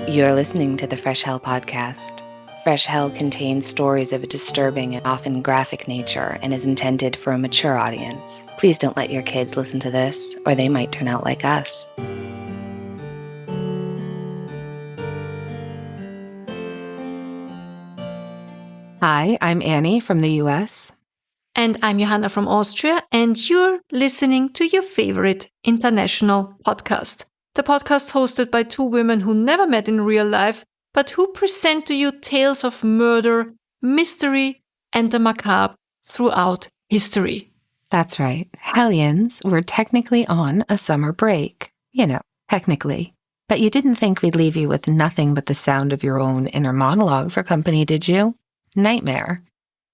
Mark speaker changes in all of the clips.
Speaker 1: You're listening to the Fresh Hell podcast. Fresh Hell contains stories of a disturbing and often graphic nature and is intended for a mature audience. Please don't let your kids listen to this, or they might turn out like us.
Speaker 2: Hi, I'm Annie from the US.
Speaker 3: And I'm Johanna from Austria, and you're listening to your favorite international podcast. The podcast hosted by two women who never met in real life, but who present to you tales of murder, mystery, and the macabre throughout history.
Speaker 2: That's right. Hellions were technically on a summer break. Technically. But you didn't think we'd leave you with nothing but the sound of your own inner monologue for company, did you? Nightmare.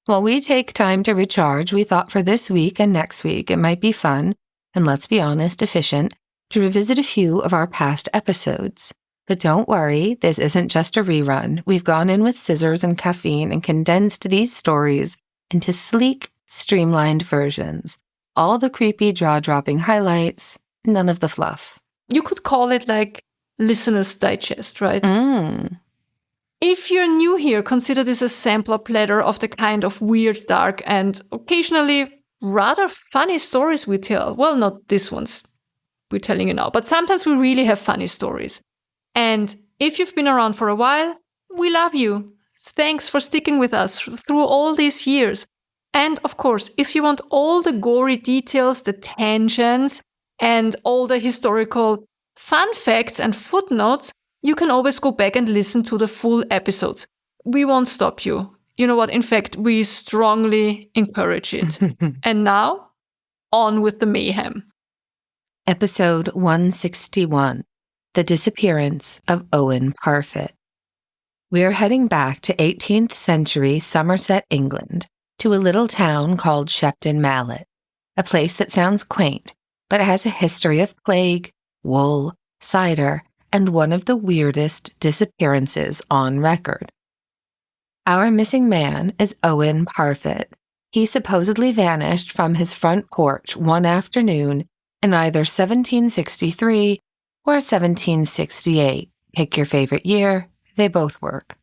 Speaker 2: While we take time to recharge, we thought for this week and next week it might be fun, and let's be honest, efficient, to revisit a few of our past episodes. But don't worry, this isn't just a rerun. We've gone in with scissors and caffeine and condensed these stories into sleek, streamlined versions. All the creepy, jaw-dropping highlights, none of the fluff.
Speaker 3: You could call it like Listener's Digest, right? If you're new here, consider this a sampler platter of the kind of weird, dark, and occasionally rather funny stories we tell. Well, not these ones we're telling you now, but sometimes we really have funny stories. And if you've been around for a while, we love you. Thanks for sticking with us through all these years. And of course, if you want all the gory details, the tangents, and all the historical fun facts and footnotes, you can always go back and listen to the full episodes. We won't stop you. You know what? In fact, we strongly encourage it. And now, on with the mayhem.
Speaker 2: Episode 161. The Disappearance of Owen Parfitt. We're heading back to 18th century Somerset, England, to a little town called Shepton Mallet, a place that sounds quaint, but has a history of plague, wool, cider, and one of the weirdest disappearances on record. Our missing man is Owen Parfitt. He supposedly vanished from his front porch one afternoon in either 1763 or 1768. Pick your favorite year, they both work.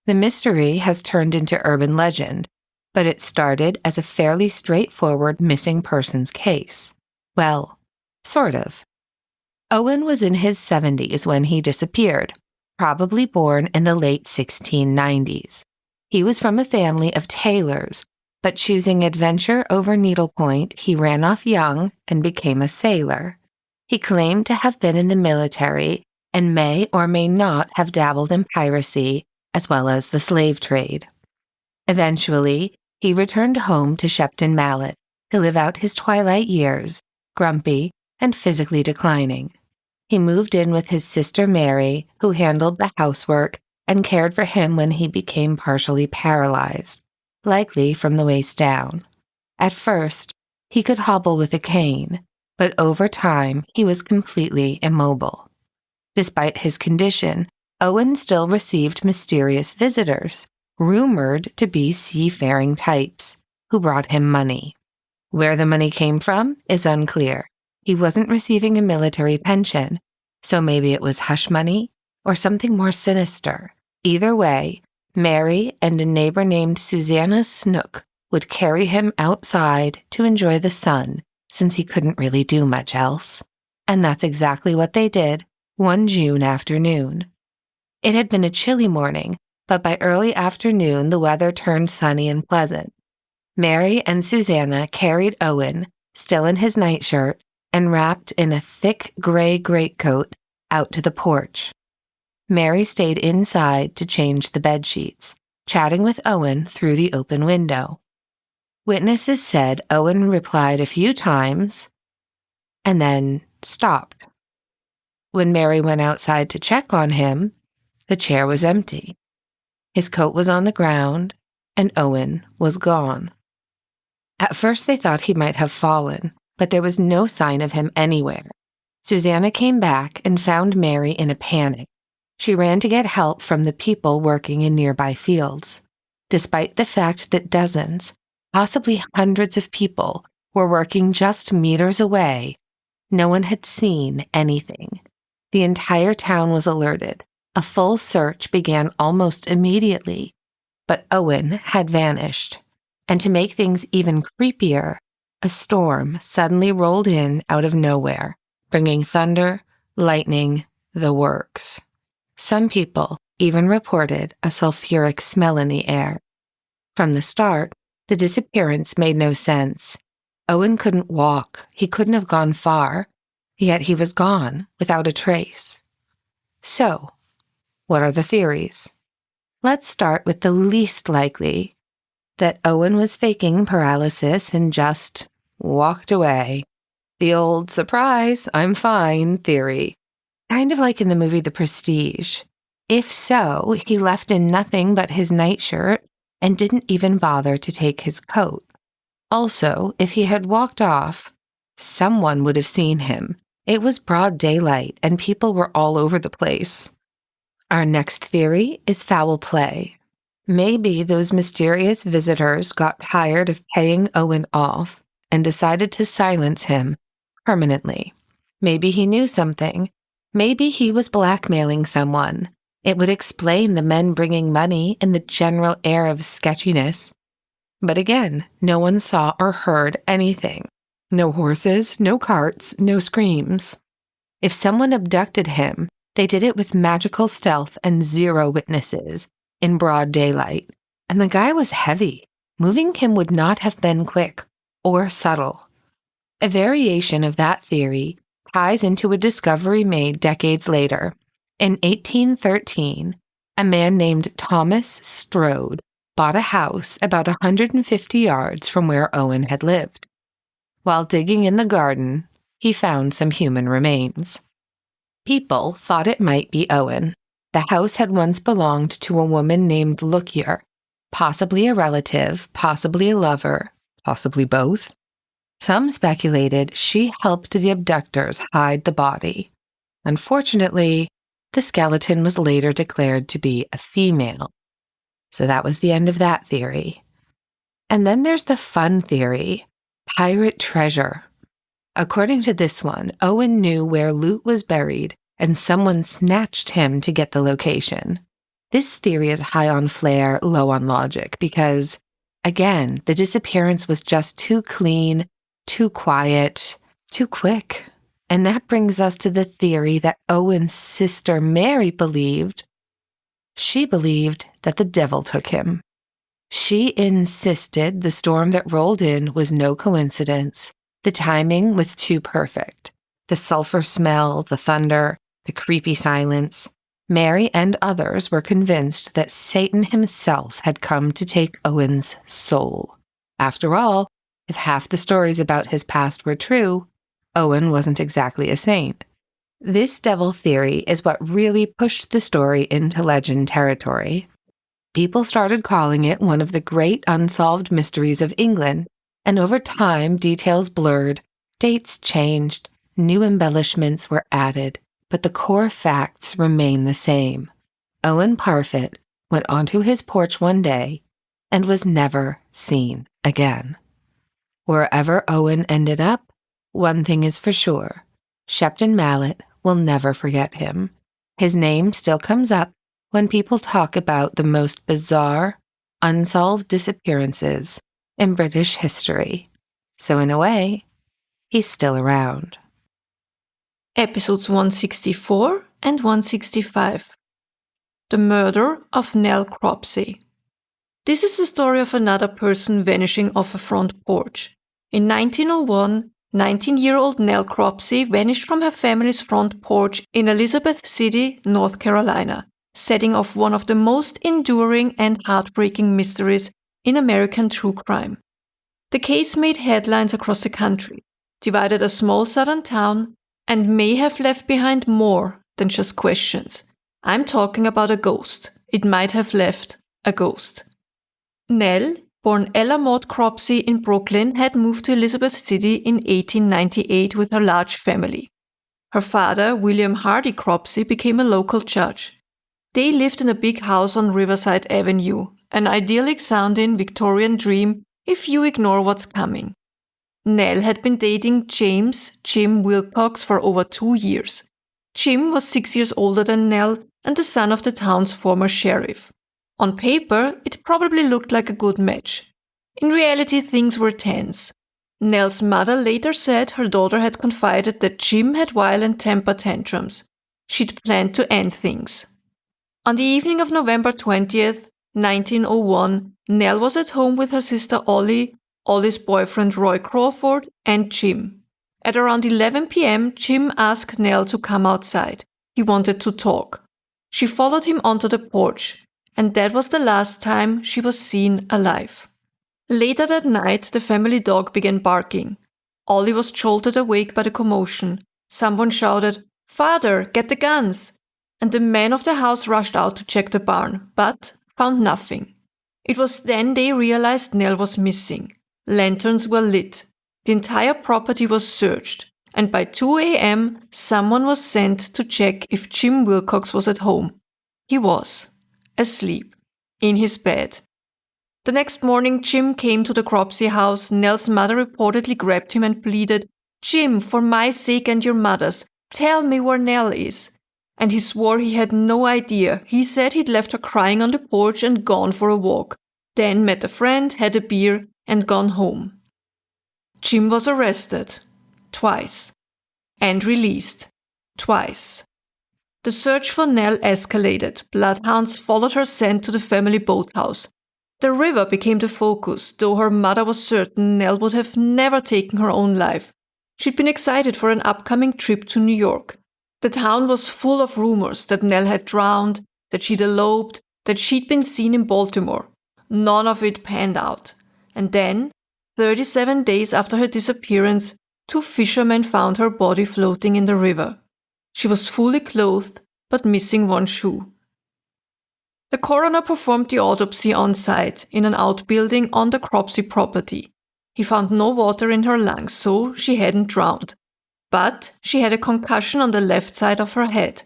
Speaker 2: The mystery has turned into urban legend, but it started as a fairly straightforward missing persons case. Well, sort of. Owen was in his 70s when he disappeared, probably born in the late 1690s. He was from a family of tailors, but choosing adventure over needlepoint, he ran off young and became a sailor. He claimed to have been in the military and may or may not have dabbled in piracy as well as the slave trade. Eventually, he returned home to Shepton Mallet to live out his twilight years, grumpy and physically declining. He moved in with his sister Mary, who handled the housework and cared for him when he became partially paralyzed, likely from the waist down. At first, he could hobble with a cane, but over time, he was completely immobile. Despite his condition, Owen still received mysterious visitors, rumored to be seafaring types, who brought him money. Where the money came from is unclear. He wasn't receiving a military pension, so maybe it was hush money or something more sinister. Either way, Mary and a neighbor named Susanna Snook would carry him outside to enjoy the sun, since he couldn't really do much else. And that's exactly what they did one June afternoon. It had been a chilly morning, but by early afternoon the weather turned sunny and pleasant. Mary and Susanna carried Owen, still in his nightshirt, and wrapped in a thick gray greatcoat, out to the porch. Mary stayed inside to change the bedsheets, chatting with Owen through the open window. Witnesses said Owen replied a few times and then stopped. When Mary went outside to check on him, the chair was empty. His coat was on the ground, and Owen was gone. At first they thought he might have fallen, but there was no sign of him anywhere. Susanna came back and found Mary in a panic. She ran to get help from the people working in nearby fields. Despite the fact that dozens, possibly hundreds of people were working just meters away, no one had seen anything. The entire town was alerted. A full search began almost immediately, but Owen had vanished. And to make things even creepier, a storm suddenly rolled in out of nowhere, bringing thunder, lightning, the works. Some people even reported a sulfuric smell in the air. From the start, the disappearance made no sense. Owen couldn't walk, he couldn't have gone far, yet he was gone without a trace. So, what are the theories? Let's start with the least likely, that Owen was faking paralysis and just walked away. The old surprise, I'm fine theory. Kind of like in the movie The Prestige. If so, he left in nothing but his nightshirt and didn't even bother to take his coat. Also, if he had walked off, someone would have seen him. It was broad daylight and people were all over the place. Our next theory is foul play. Maybe those mysterious visitors got tired of paying Owen off and decided to silence him permanently. Maybe he knew something. Maybe he was blackmailing someone. It would explain the men bringing money and the general air of sketchiness. But again, no one saw or heard anything. No horses, no carts, no screams. If someone abducted him, they did it with magical stealth and zero witnesses, in broad daylight. And the guy was heavy. Moving him would not have been quick or subtle. A variation of that theory ties into a discovery made decades later. In 1813, a man named Thomas Strode bought a house about 150 yards from where Owen had lived. While digging in the garden, he found some human remains. People thought it might be Owen. The house had once belonged to a woman named Lookyer, possibly a relative, possibly a lover, possibly both. Some speculated she helped the abductors hide the body. Unfortunately, the skeleton was later declared to be a female. So that was the end of that theory. And then there's the fun theory, pirate treasure. According to this one, Owen knew where loot was buried and someone snatched him to get the location. This theory is high on flair, low on logic, because, again, the disappearance was just too clean, too quiet, too quick. And that brings us to the theory that Owen's sister Mary believed. She believed that the devil took him. She insisted the storm that rolled in was no coincidence. The timing was too perfect. The sulfur smell, the thunder, the creepy silence. Mary and others were convinced that Satan himself had come to take Owen's soul. After all, if half the stories about his past were true, Owen wasn't exactly a saint. This devil theory is what really pushed the story into legend territory. People started calling it one of the great unsolved mysteries of England, and over time details blurred, dates changed, new embellishments were added, but the core facts remain the same. Owen Parfitt went onto his porch one day and was never seen again. Wherever Owen ended up, one thing is for sure, Shepton Mallet will never forget him. His name still comes up when people talk about the most bizarre, unsolved disappearances in British history. So in a way, he's still around.
Speaker 3: Episodes 164 and 165. The Murder of Nell Cropsey. This is the story of another person vanishing off a front porch. In 1901, 19-year-old Nell Cropsey vanished from her family's front porch in Elizabeth City, North Carolina, setting off one of the most enduring and heartbreaking mysteries in American true crime. The case made headlines across the country, divided a small southern town, and may have left behind more than just questions. I'm talking about a ghost. It might have left a ghost. Nell, born Ella Maud Cropsey in Brooklyn, had moved to Elizabeth City in 1898 with her large family. Her father, William Hardy Cropsey, became a local judge. They lived in a big house on Riverside Avenue, an idyllic-sounding Victorian dream if you ignore what's coming. Nell had been dating Jim Wilcox for over 2 years. Jim was 6 years older than Nell and the son of the town's former sheriff. On paper, it probably looked like a good match. In reality, things were tense. Nell's mother later said her daughter had confided that Jim had violent temper tantrums. She'd planned to end things. On the evening of November 20th, 1901, Nell was at home with her sister Ollie, Ollie's boyfriend Roy Crawford, and Jim. At around 11 p.m., Jim asked Nell to come outside. He wanted to talk. She followed him onto the porch, and that was the last time she was seen alive. Later that night, the family dog began barking. Ollie was jolted awake by the commotion. Someone shouted, "Father, get the guns!" And the men of the house rushed out to check the barn, but found nothing. It was then they realized Nell was missing. Lanterns were lit. The entire property was searched, and by 2 a.m., someone was sent to check if Jim Wilcox was at home. He was, asleep, in his bed. The next morning, Jim came to the Cropsey house. Nell's mother reportedly grabbed him and pleaded, "Jim, for my sake and your mother's, tell me where Nell is." And he swore he had no idea. He said he'd left her crying on the porch and gone for a walk, then met a friend, had a beer, and gone home. Jim was arrested, twice, and released, twice. The search for Nell escalated. Bloodhounds followed her scent to the family boathouse. The river became the focus, though her mother was certain Nell would have never taken her own life. She'd been excited for an upcoming trip to New York. The town was full of rumors that Nell had drowned, that she'd eloped, that she'd been seen in Baltimore. None of it panned out. And then, 37 days after her disappearance, 2 fishermen found her body floating in the river. She was fully clothed, but missing 1 shoe. The coroner performed the autopsy on site in an outbuilding on the Cropsey property. He found no water in her lungs, so she hadn't drowned. But she had a concussion on the left side of her head.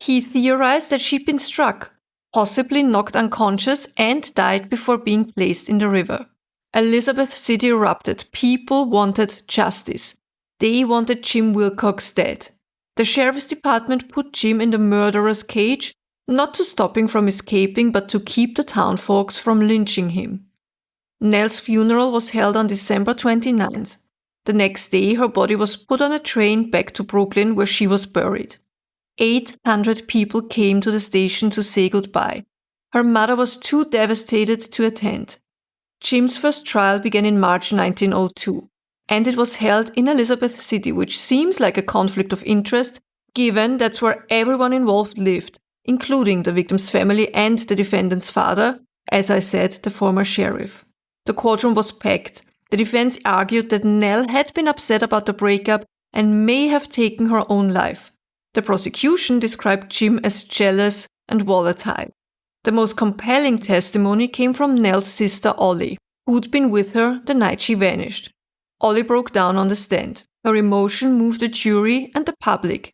Speaker 3: He theorized that she'd been struck, possibly knocked unconscious, and died before being placed in the river. Elizabeth City erupted. People wanted justice. They wanted Jim Wilcox dead. The sheriff's department put Jim in the murderer's cage, not to stop him from escaping, but to keep the townfolks from lynching him. Nell's funeral was held on December 29th. The next day, her body was put on a train back to Brooklyn, where she was buried. 800 people came to the station to say goodbye. Her mother was too devastated to attend. Jim's first trial began in March 1902, and it was held in Elizabeth City, which seems like a conflict of interest, given that's where everyone involved lived, including the victim's family and the defendant's father, as I said, the former sheriff. The courtroom was packed. The defense argued that Nell had been upset about the breakup and may have taken her own life. The prosecution described Jim as jealous and volatile. The most compelling testimony came from Nell's sister Ollie, who'd been with her the night she vanished. Ollie broke down on the stand. Her emotion moved the jury and the public.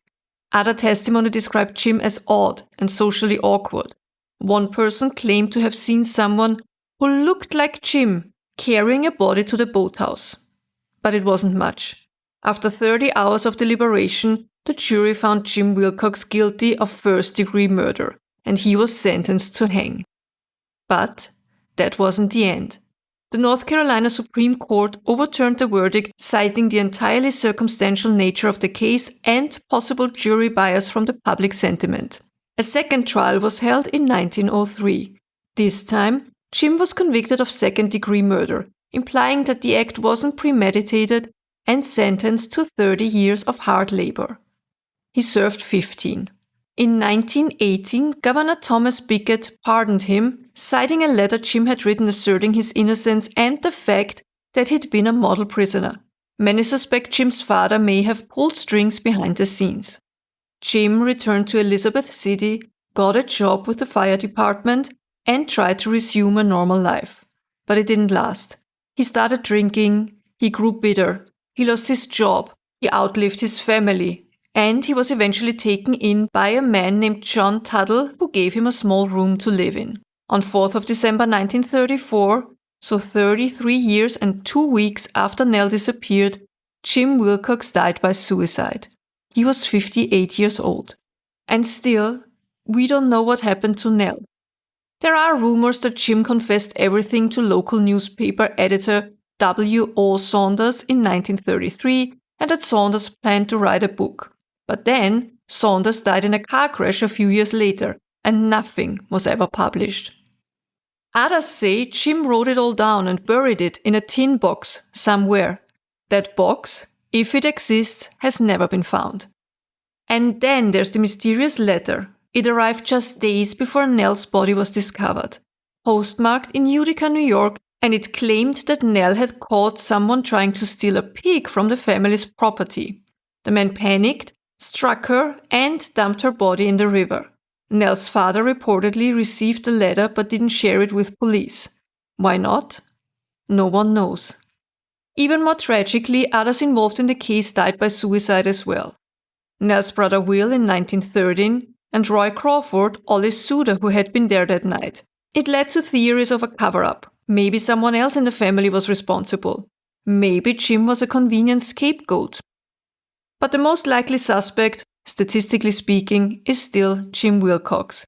Speaker 3: Other testimony described Jim as odd and socially awkward. One person claimed to have seen someone who looked like Jim carrying a body to the boathouse. But it wasn't much. After 30 hours of deliberation, the jury found Jim Wilcox guilty of first-degree murder, and he was sentenced to hang. But that wasn't the end. The North Carolina Supreme Court overturned the verdict, citing the entirely circumstantial nature of the case and possible jury bias from the public sentiment. A second trial was held in 1903. This time, Jim was convicted of second-degree murder, implying that the act wasn't premeditated, and sentenced to 30 years of hard labor. He served 15. In 1918, Governor Thomas Bickett pardoned him, citing a letter Jim had written asserting his innocence and the fact that he'd been a model prisoner. Many suspect Jim's father may have pulled strings behind the scenes. Jim returned to Elizabeth City, got a job with the fire department, and tried to resume a normal life. But it didn't last. He started drinking, he grew bitter, he lost his job, he outlived his family, and he was eventually taken in by a man named John Tuttle, who gave him a small room to live in. On 4th of December 1934, so 33 years and 2 weeks after Nell disappeared, Jim Wilcox died by suicide. He was 58 years old. And still, we don't know what happened to Nell. There are rumors that Jim confessed everything to local newspaper editor W. O. Saunders in 1933 and that Saunders planned to write a book. But then, Saunders died in a car crash a few years later, and nothing was ever published. Others say Jim wrote it all down and buried it in a tin box somewhere. That box, if it exists, has never been found. And then there's the mysterious letter. It arrived just days before Nell's body was discovered, postmarked in Utica, New York, and it claimed that Nell had caught someone trying to steal a pig from the family's property. The man panicked, struck her, and dumped her body in the river. Nell's father reportedly received the letter but didn't share it with police. Why not? No one knows. Even more tragically, others involved in the case died by suicide as well. Nell's brother Will in 1913, and Roy Crawford, Ollie's suitor who had been there that night. It led to theories of a cover-up. Maybe someone else in the family was responsible. Maybe Jim was a convenient scapegoat. But the most likely suspect, statistically speaking, is still Jim Wilcox.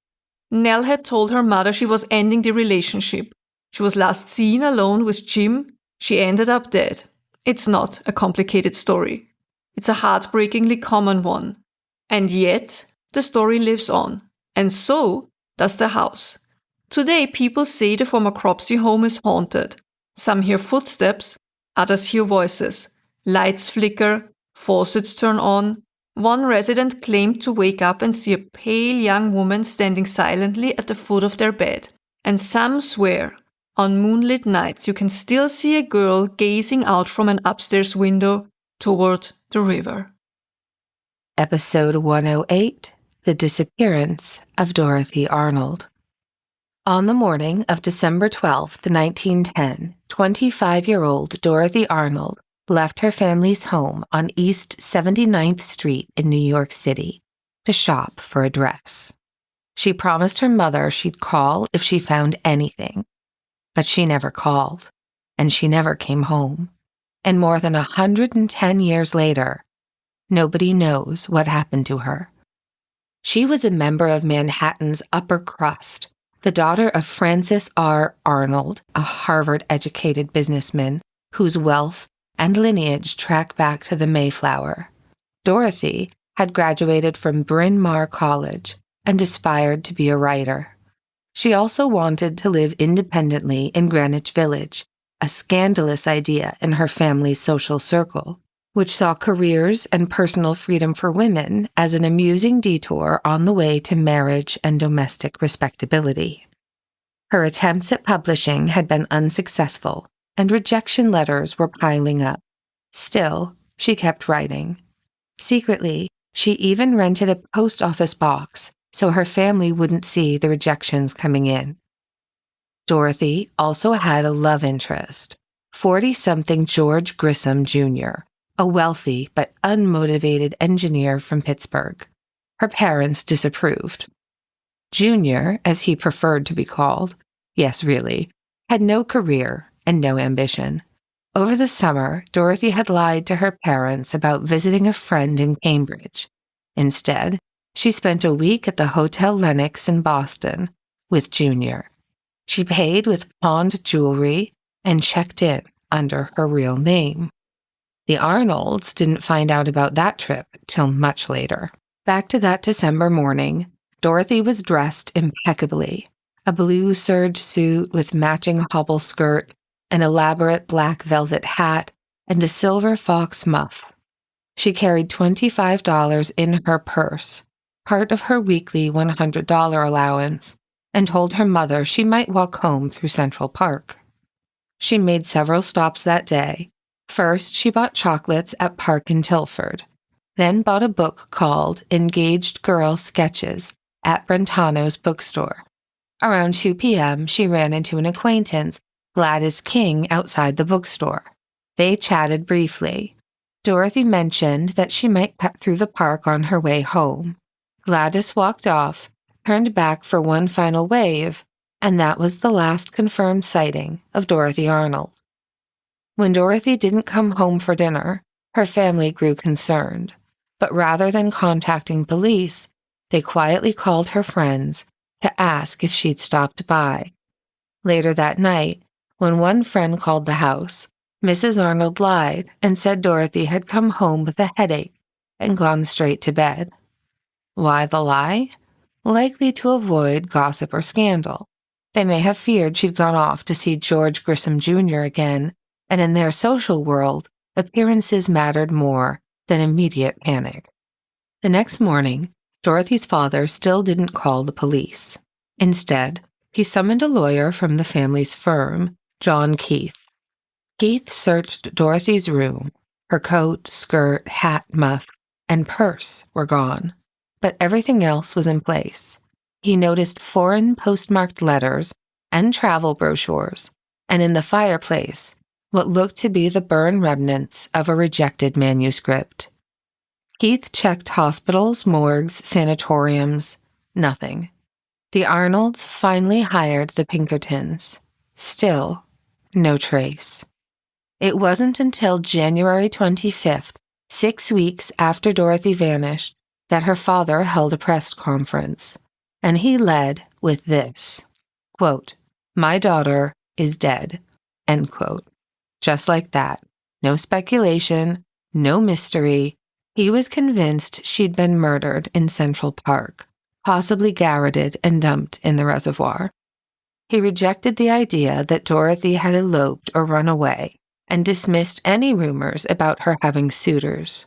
Speaker 3: Nell had told her mother she was ending the relationship. She was last seen alone with Jim. She ended up dead. It's not a complicated story. It's a heartbreakingly common one. And yet, the story lives on. And so does the house. Today, people say the former Cropsey home is haunted. Some hear footsteps, others hear voices. Lights flicker, faucets turn on. One resident claimed to wake up and see a pale young woman standing silently at the foot of their bed. And some swear, on moonlit nights you can still see a girl gazing out from an upstairs window toward the river.
Speaker 2: Episode 108, The Disappearance of Dorothy Arnold. On the morning of December 12, 1910, 25-year-old Dorothy Arnold left her family's home on East 79th Street in New York City to shop for a dress. She promised her mother she'd call if she found anything, but she never called, and she never came home. And more than 110 years later, nobody knows what happened to her. She was a member of Manhattan's upper crust, the daughter of Francis R. Arnold, a Harvard-educated businessman whose wealth and lineage track back to the Mayflower. Dorothy had graduated from Bryn Mawr College and aspired to be a writer. She also wanted to live independently in Greenwich Village, a scandalous idea in her family's social circle, which saw careers and personal freedom for women as an amusing detour on the way to marriage and domestic respectability. Her attempts at publishing had been unsuccessful, and rejection letters were piling up. Still, she kept writing. Secretly, she even rented a post office box so her family wouldn't see the rejections coming in. Dorothy also had a love interest, 40-something George Grissom Jr., a wealthy but unmotivated engineer from Pittsburgh. Her parents disapproved. Junior, as he preferred to be called, yes, really, had no career and no ambition. Over the summer, Dorothy had lied to her parents about visiting a friend in Cambridge. Instead, she spent a week at the Hotel Lenox in Boston with Junior. She paid with pawned jewelry and checked in under her real name. The Arnolds didn't find out about that trip till much later. Back to that December morning, Dorothy was dressed impeccably. A blue serge suit with matching hobble skirt, an elaborate black velvet hat, and a silver fox muff. She carried $25 in her purse, part of her weekly $100 allowance, and told her mother she might walk home through Central Park. She made several stops that day. First, she bought chocolates at Park and Tilford, then bought a book called Engaged Girl Sketches at Brentano's bookstore. Around 2 p.m., she ran into an acquaintance, Gladys King, outside the bookstore. They chatted briefly. Dorothy mentioned that she might cut through the park on her way home. Gladys walked off, turned back for one final wave, and that was the last confirmed sighting of Dorothy Arnold. When Dorothy didn't come home for dinner, her family grew concerned. But rather than contacting police, They quietly called her friends to ask if she'd stopped by. Later that night, when one friend called the house, Mrs. Arnold lied and said Dorothy had come home with a headache and gone straight to bed. Why the lie? Likely to avoid gossip or scandal. They may have feared she'd gone off to see George Grissom Jr. again, and in their social world, appearances mattered more than immediate panic. The next morning, Dorothy's father still didn't call the police. Instead, he summoned a lawyer from the family's firm, John Keith. Keith searched Dorothy's room. Her coat, skirt, hat, muff, and purse were gone, but everything else was in place. He noticed foreign postmarked letters and travel brochures, and in the fireplace, what looked to be the burned remnants of a rejected manuscript. Keith checked hospitals, morgues, sanatoriums. Nothing. The Arnolds finally hired the Pinkertons. Still, no trace. It wasn't until January 25th, 6 weeks after Dorothy vanished, that her father held a press conference, and he led with this, quote, "My daughter is dead," end quote. Just like that. No speculation, no mystery. He was convinced she'd been murdered in Central Park, possibly garroted and dumped in the reservoir. He rejected the idea that Dorothy had eloped or run away, and dismissed any rumors about her having suitors.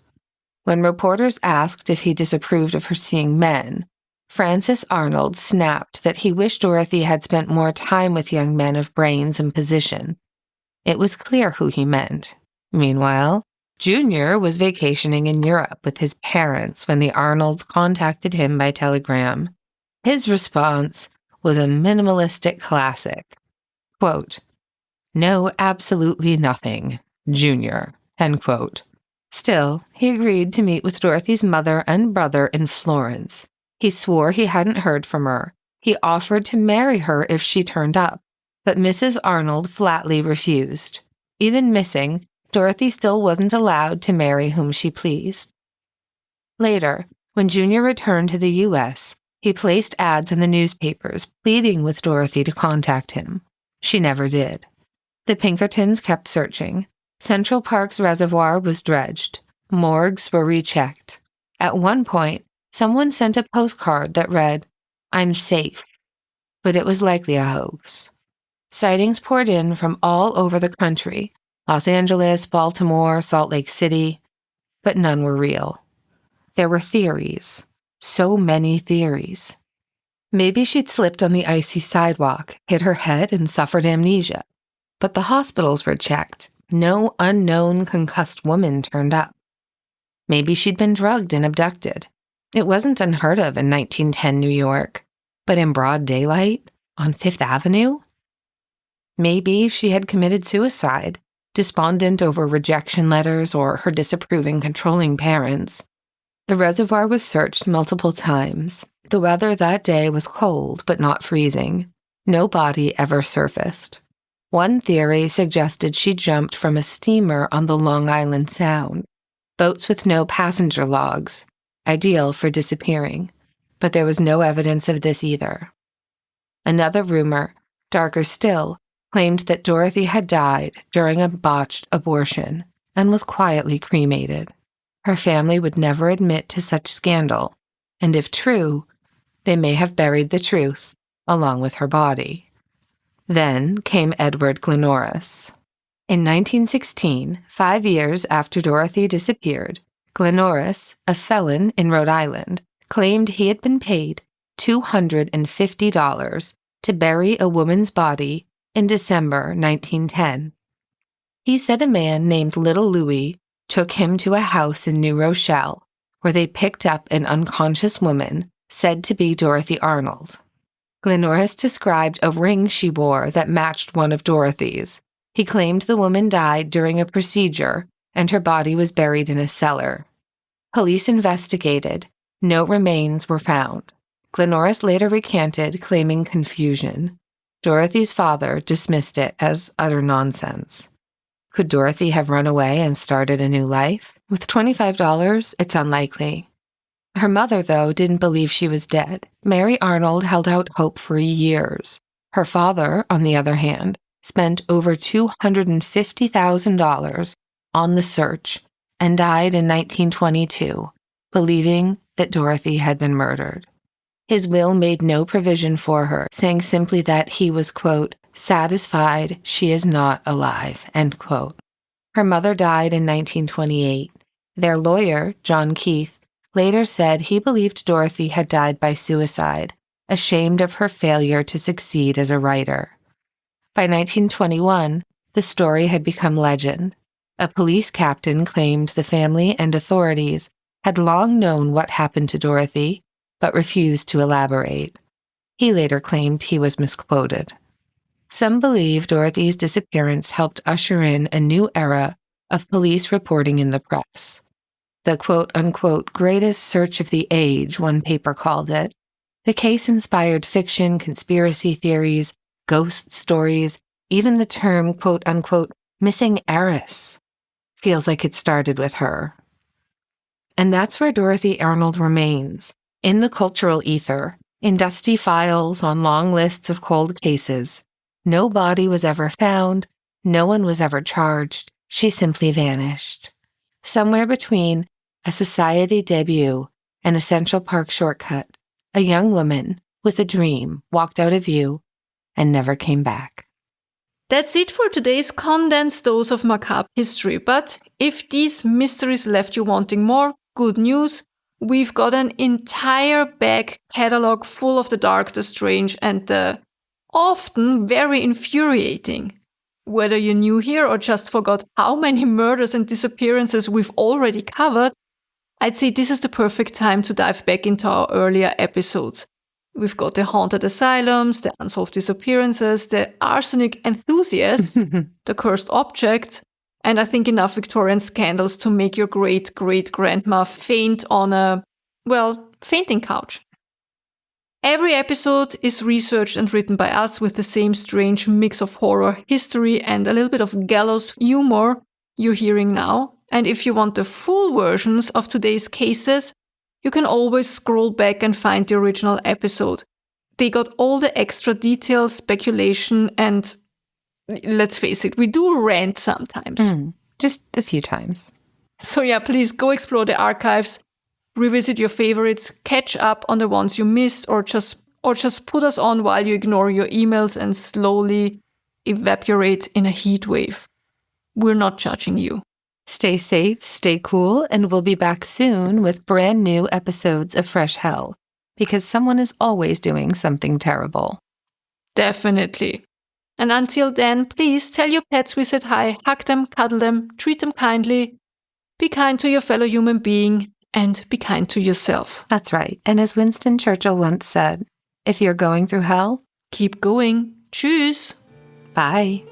Speaker 2: When reporters asked if he disapproved of her seeing men, Francis Arnold snapped that he wished Dorothy had spent more time with young men of brains and position. It was clear who he meant. Meanwhile, Junior was vacationing in Europe with his parents when the Arnolds contacted him by telegram. His response was a minimalistic classic. Quote, "No, absolutely nothing, Junior," end quote. Still, he agreed to meet with Dorothy's mother and brother in Florence. He swore he hadn't heard from her. He offered to marry her if she turned up, but Mrs. Arnold flatly refused. Even missing, Dorothy still wasn't allowed to marry whom she pleased. Later, when Junior returned to the U.S., he placed ads in the newspapers pleading with Dorothy to contact him. She never did. The Pinkertons kept searching. Central Park's reservoir was dredged. Morgues were rechecked. At one point, someone sent a postcard that read, "I'm safe," but it was likely a hoax. Sightings poured in from all over the country, Los Angeles, Baltimore, Salt Lake City, but none were real. There were theories. So many theories. Maybe she'd slipped on the icy sidewalk, hit her head, and suffered amnesia. But the hospitals were checked. No unknown concussed woman turned up. Maybe she'd been drugged and abducted. It wasn't unheard of in 1910 New York, but in broad daylight, on Fifth Avenue? Maybe she had committed suicide, despondent over rejection letters or her disapproving, controlling parents. The reservoir was searched multiple times. The weather that day was cold, but not freezing. No body ever surfaced. One theory suggested she jumped from a steamer on the Long Island Sound, boats with no passenger logs, ideal for disappearing, but there was no evidence of this either. Another rumor, darker still, claimed that Dorothy had died during a botched abortion and was quietly cremated. Her family would never admit to such scandal, and if true, they may have buried the truth along with her body. Then came Edward Glenorris. In 1916, 5 years after Dorothy disappeared, Glenorris, a felon in Rhode Island, claimed he had been paid $250 to bury a woman's body in December 1910. He said a man named Little Louis took him to a house in New Rochelle, where they picked up an unconscious woman said to be Dorothy Arnold. Glenorris described a ring she wore that matched one of Dorothy's. He claimed the woman died during a procedure and her body was buried in a cellar. Police investigated. No remains were found. Glenorris later recanted, claiming confusion. Dorothy's father dismissed it as utter nonsense. Could Dorothy have run away and started a new life? With $25, it's unlikely. Her mother, though, didn't believe she was dead. Mary Arnold held out hope for years. Her father, on the other hand, spent over $250,000 on the search and died in 1922, believing that Dorothy had been murdered. His will made no provision for her, saying simply that he was, quote, satisfied she is not alive, end quote. Her mother died in 1928. Their lawyer, John Keith, later said he believed Dorothy had died by suicide, ashamed of her failure to succeed as a writer. By 1921, the story had become legend. A police captain claimed the family and authorities had long known what happened to Dorothy, but refused to elaborate. He later claimed he was misquoted. Some believe Dorothy's disappearance helped usher in a new era of police reporting in the press. The quote-unquote greatest search of the age, one paper called it. The case inspired fiction, conspiracy theories, ghost stories, even the term quote-unquote missing heiress. Feels like it started with her. And that's where Dorothy Arnold remains, in the cultural ether, in dusty files on long lists of cold cases. No body was ever found, no one was ever charged, she simply vanished. Somewhere between a society debut and a Central Park shortcut, a young woman with a dream walked out of view and never came back.
Speaker 3: That's it for today's condensed dose of macabre history. But if these mysteries left you wanting more, good news. We've got an entire back catalog full of the dark, the strange, and the often very infuriating. Whether you're new here or just forgot how many murders and disappearances we've already covered, I'd say this is the perfect time to dive back into our earlier episodes. We've got the haunted asylums, the unsolved disappearances, the arsenic enthusiasts, the cursed objects, and I think enough Victorian scandals to make your great-great-grandma faint on a, fainting couch. Every episode is researched and written by us with the same strange mix of horror, history, and a little bit of gallows humor you're hearing now. And if you want the full versions of today's cases, you can always scroll back and find the original episode. They got all the extra details, speculation, and let's face it, we do rant sometimes.
Speaker 2: Just a few times.
Speaker 3: So yeah, please go explore the archives, revisit your favorites, catch up on the ones you missed, or just put us on while you ignore your emails and slowly evaporate in a heat wave. We're not judging you.
Speaker 2: Stay safe, stay cool, and we'll be back soon with brand new episodes of Fresh Hell, because someone is always doing something terrible.
Speaker 3: Definitely. And until then, please tell your pets we said hi, hug them, cuddle them, treat them kindly, be kind to your fellow human being, and be kind to yourself.
Speaker 2: That's right. And as Winston Churchill once said, if you're going through hell,
Speaker 3: keep going. Tschüss.
Speaker 2: Bye.